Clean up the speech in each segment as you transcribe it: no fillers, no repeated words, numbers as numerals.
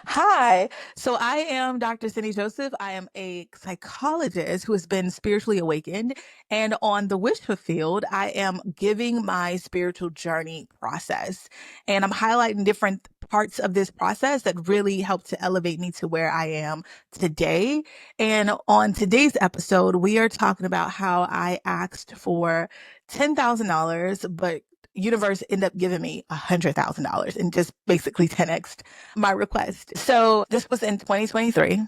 Hi. So I am Dr. Cindy Joseph. I am a psychologist who has been spiritually awakened. And on the Wish Fulfilled, I am giving my spiritual journey process. And I'm highlighting different parts of this process that really help to elevate me to where I am today. And on today's episode, we are talking about how I asked for $10,000, but universe ended up giving me $100,000 and just basically 10x my request. So this was in 2023.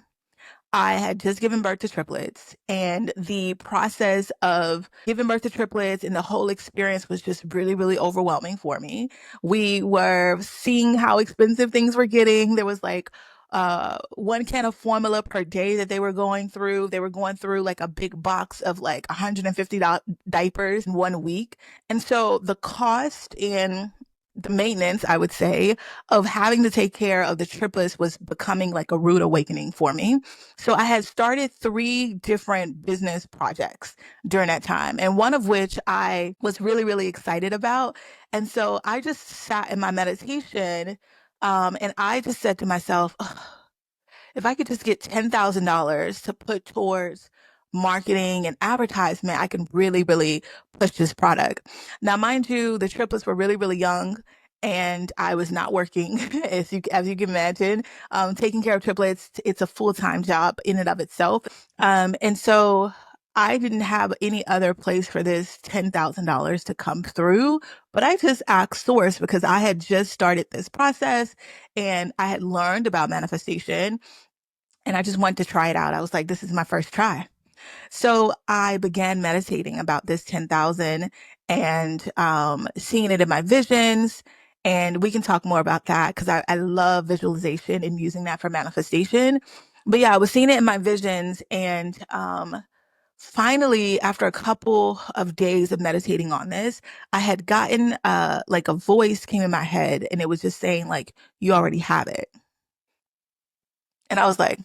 I had just given birth to triplets, and the process of giving birth to triplets and the whole experience was just really, really overwhelming for me. We were seeing how expensive things were getting. There was like one can of formula per day that they were going through. They were going through like a big box of like $150 diapers in 1 week. And so the cost and the maintenance, I would say, of having to take care of the triplets was becoming like a rude awakening for me. So I had started three different business projects during that time, and one of which I was really, really excited about. And so I just sat in my meditation, and I just said to myself, "Ugh, if I could just get $10,000 to put towards marketing and advertisement, I can really, really push this product." Now, mind you, the triplets were really, really young. And I was not working, as you can imagine. Taking care of triplets, it's a full-time job in and of itself. And so I didn't have any other place for this $10,000 to come through, but I just asked Source because I had just started this process and I had learned about manifestation and I just wanted to try it out. I was like, this is my first try. So I began meditating about this 10,000 and seeing it in my visions. And we can talk more about that because I love visualization and using that for manifestation. But yeah, I was seeing it in my visions. And finally, after a couple of days of meditating on this, I had gotten like a voice came in my head and it was just saying, like, you already have it. And I was like,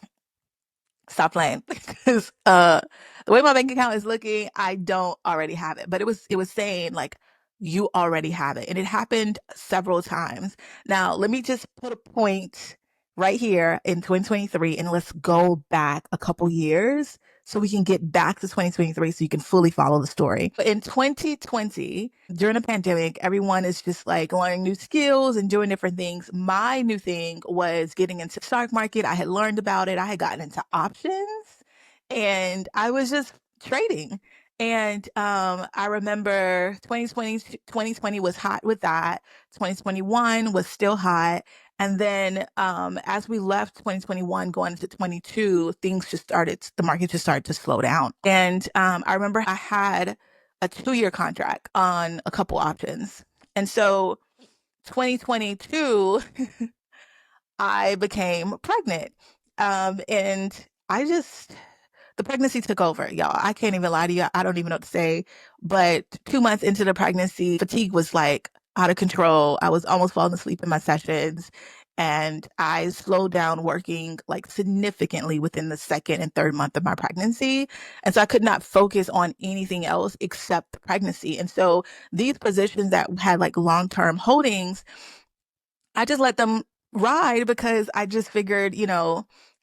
stop playing because the way my bank account is looking, I don't already have it. But it was saying like you already have it, and it happened several times. Now let me just put a point right here in 2023, and let's go back a couple years so we can get back to 2023 so you can fully follow the story. But in 2020, during the pandemic, everyone is just like learning new skills and doing different things. My new thing was getting into the stock market. I had learned about it. I had gotten into options and I was just trading. And I remember 2020 was hot with that. 2021 was still hot. And then as we left 2021 going into 22, the market just started to slow down. And I remember I had a 2-year contract on a couple options. And so 2022, I became pregnant. And I just, the pregnancy took over, y'all. I can't even lie to you. I don't even know what to say. But 2 months into the pregnancy, fatigue was like out of control. I was almost falling asleep in my sessions. And I slowed down working like significantly within the second and third month of my pregnancy. And so I could not focus on anything else except the pregnancy. And so these positions that had like long-term holdings, I just let them ride because I just figured,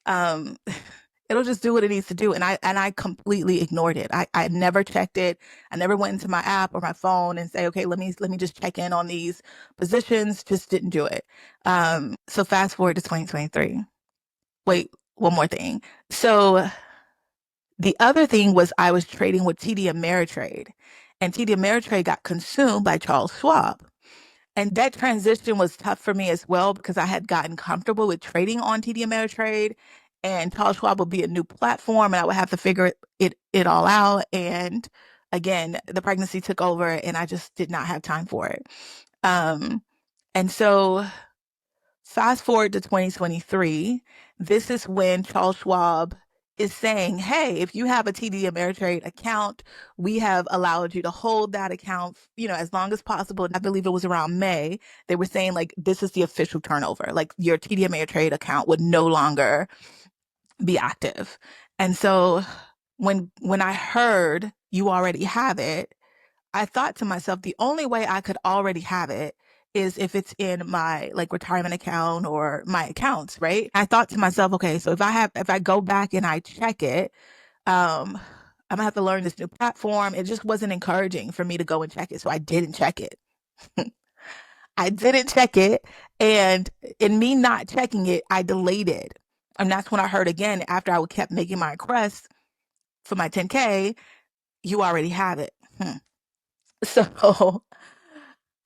um, it'll just do what it needs to do. And I completely ignored it. I never checked it. I never went into my app or my phone and say, okay, let me just check in on these positions. Just didn't do it. So fast forward to 2023. Wait, one more thing. So the other thing was I was trading with TD Ameritrade, and TD Ameritrade got consumed by Charles Schwab. And that transition was tough for me as well because I had gotten comfortable with trading on TD Ameritrade, and Charles Schwab would be a new platform and I would have to figure it all out. And again, the pregnancy took over and I just did not have time for it. Um, and so fast forward to 2023, this is when Charles Schwab is saying, hey, if you have a TD Ameritrade account, we have allowed you to hold that account, as long as possible. I believe it was around May. They were saying like, this is the official turnover. Like your TD Ameritrade account would no longer be active. And so when I heard you already have it, I thought to myself, the only way I could already have it is if it's in my like retirement account or my accounts, right? I thought to myself, okay, so if I go back and I check it, I'm gonna have to learn this new platform. It just wasn't encouraging for me to go and check it. So I didn't check it. I didn't check it. And in me not checking it, I delayed it. And that's when I heard again after I kept making my requests for my 10K, you already have it. So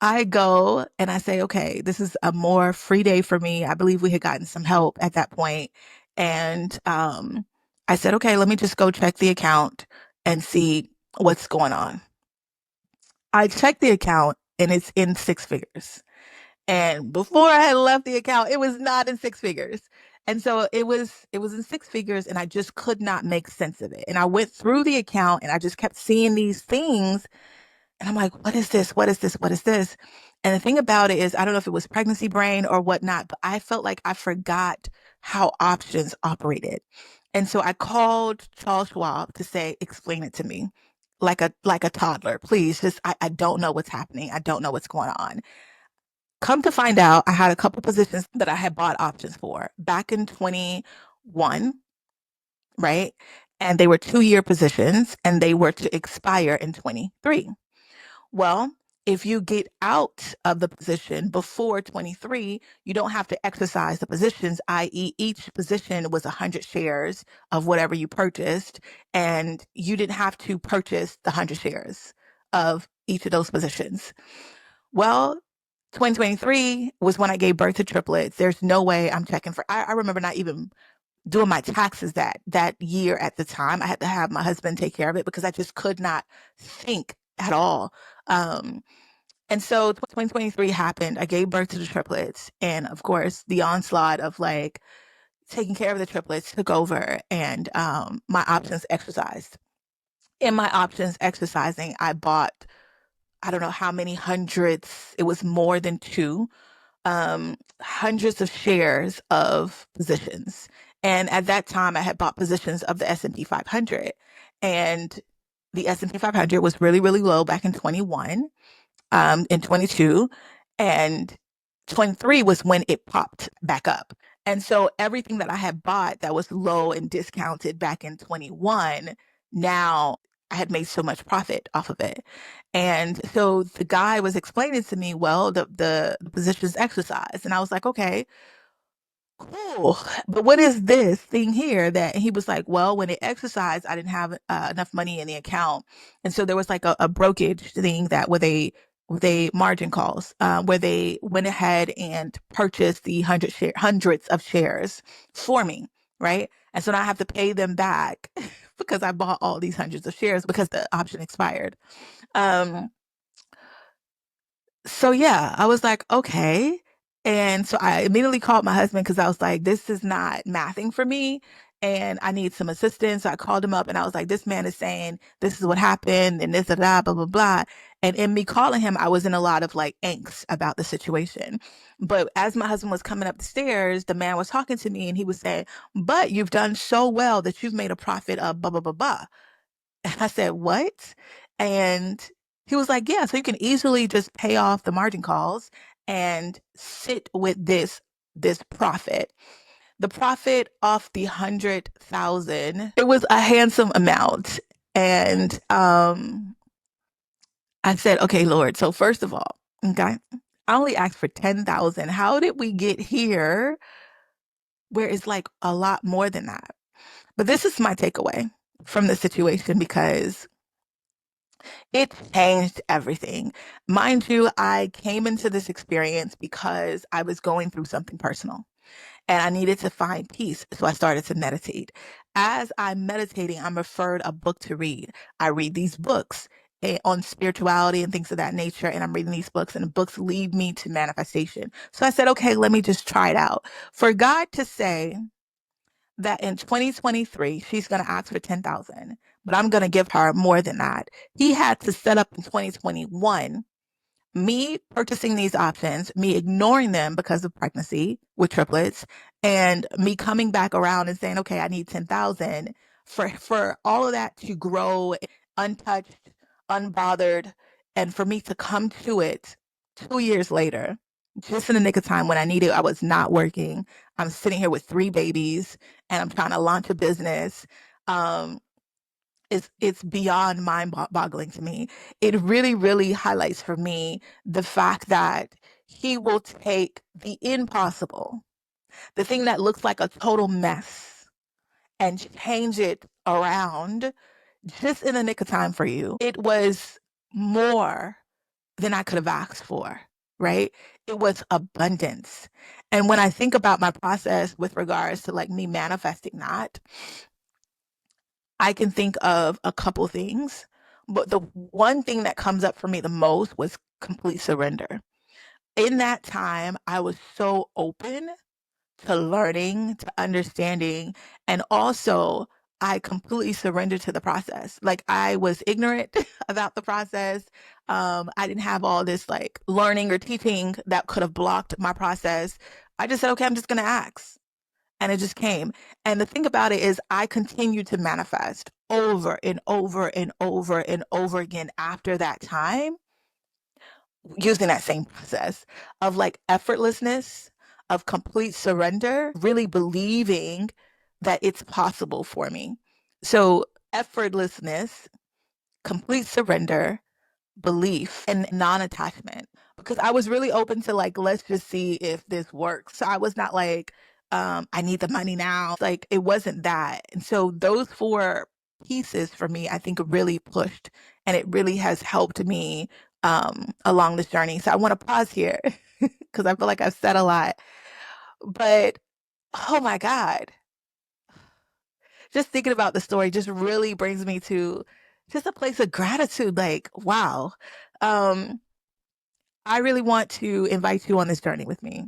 I go and I say, okay, this is a more free day for me. I believe we had gotten some help at that point. And I said, okay, let me just go check the account and see what's going on. I checked the account and it's in six figures. And before I had left the account, it was not in six figures. And so it was in six figures and I just could not make sense of it. And I went through the account and I just kept seeing these things and I'm like, what is this? What is this? What is this? And the thing about it is, I don't know if it was pregnancy brain or whatnot, but I felt like I forgot how options operated. And so I called Charles Schwab to say, explain it to me like a toddler. Please, just I don't know what's happening. I don't know what's going on. Come to find out, I had a couple positions that I had bought options for back in 21, right? And they were 2-year positions and they were to expire in 23. Well, if you get out of the position before 23, you don't have to exercise the positions, i.e., each position was 100 shares of whatever you purchased, and you didn't have to purchase the 100 shares of each of those positions. Well, 2023 was when I gave birth to triplets. There's no way I'm checking for. I remember not even doing my taxes that year at the time. I had to have my husband take care of it because I just could not think at all. Um, and so 2023 happened. I gave birth to the triplets, and of course, the onslaught of like taking care of the triplets took over, and my options exercised. In my options exercising, I bought I don't know how many hundreds. It was more than two hundreds of shares of positions. And at that time, I had bought positions of the S&P 500. And the S&P 500 was really, really low back in 21, in 22. And 23 was when it popped back up. And so everything that I had bought that was low and discounted back in 21, now I had made so much profit off of it. And so the guy was explaining to me, well, the positions exercise. And I was like, okay, cool. But what is this thing here that he was like, well, when it exercised, I didn't have enough money in the account. And so there was like a brokerage thing that with a margin calls, where they went ahead and purchased the hundreds of shares for me. Right. And so now I have to pay them back because I bought all these hundreds of shares because the option expired. Um, so yeah, I was like, okay. And so I immediately called my husband because I was like, this is not mathing for me and I need some assistance. So I called him up and I was like, this man is saying this is what happened and this, blah, blah, blah, blah. And in me calling him, I was in a lot of like angst about the situation. But as my husband was coming up the stairs, the man was talking to me and he was saying, but you've done so well that you've made a profit of blah, blah, blah, blah. And I said, what? And he was like, yeah, so you can easily just pay off the margin calls and sit with this profit. The profit off the 100,000, it was a handsome amount. And I said, okay, Lord, so first of all, okay, I only asked for 10,000. How did we get here where it's like a lot more than that? But this is my takeaway from the situation because it changed everything. Mind you, I came into this experience because I was going through something personal and I needed to find peace. So I started to meditate. As I'm meditating, I'm referred a book to read. I read these books on spirituality and things of that nature. And I'm reading these books and the books lead me to manifestation. So I said, okay, let me just try it out. For God to say, that in 2023 she's going to ask for 10,000, but I'm going to give her more than that. He had to set up in 2021 me purchasing these options, me ignoring them because of pregnancy with triplets, and me coming back around and saying, okay, I need 10,000 for all of that to grow untouched, unbothered, and for me to come to it 2 years later, just in the nick of time when I was not working. I'm sitting here with 3 babies and I'm trying to launch a business. Um, it's beyond mind-boggling to me. It really, really highlights for me the fact that he will take the impossible, the thing that looks like a total mess, and change it around just in the nick of time for you. It was more than I could have asked for, right? It was abundance. And when I think about my process with regards to like me manifesting that, I can think of a couple things, but the one thing that comes up for me the most was complete surrender. In that time, I was so open to learning, to understanding, and also I completely surrendered to the process. Like I was ignorant about the process. I didn't have all this like learning or teaching that could have blocked my process. I just said, okay, I'm just going to ask. And it just came. And the thing about it is, I continued to manifest over and over and over and over again after that time, using that same process of like effortlessness, of complete surrender, really believing that it's possible for me. So, effortlessness, complete surrender, belief, and non-attachment, because I was really open to like, let's just see if this works. So I was not like, I need the money now. Like it wasn't that. And so those four pieces for me, I think really pushed, and it really has helped me along this journey. So I want to pause here because I feel like I've said a lot. But oh my God, just thinking about the story just really brings me to just a place of gratitude. Like, wow. Um, I really want to invite you on this journey with me.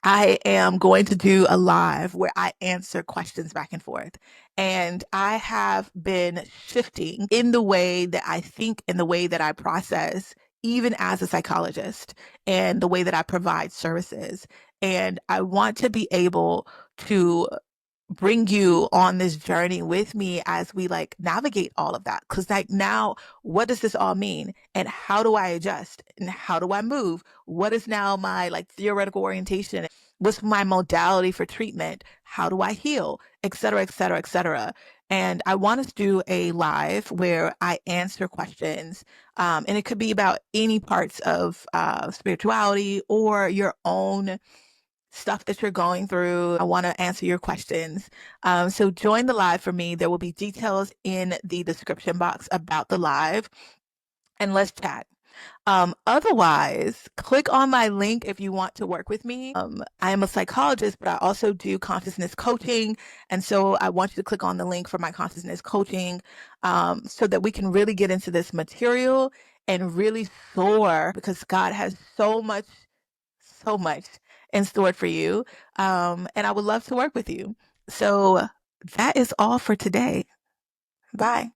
I am going to do a live where I answer questions back and forth. And I have been shifting in the way that I think, in the way that I process, even as a psychologist, and the way that I provide services. And I want to be able to bring you on this journey with me as we like navigate all of that. Cause like now, what does this all mean? And how do I adjust? And how do I move? What is now my like theoretical orientation? What's my modality for treatment? How do I heal? Et cetera, et cetera, et cetera. And I want us to do a live where I answer questions. And it could be about any parts of spirituality or your own stuff that you're going through. I want to answer your questions. So join the live for me. There will be details in the description box about the live, and let's chat. Otherwise, click on my link if you want to work with me. I am a psychologist, but I also do consciousness coaching. And so I want you to click on the link for my consciousness coaching so that we can really get into this material and really soar, because God has so much in store for you. And I would love to work with you. So that is all for today. Bye.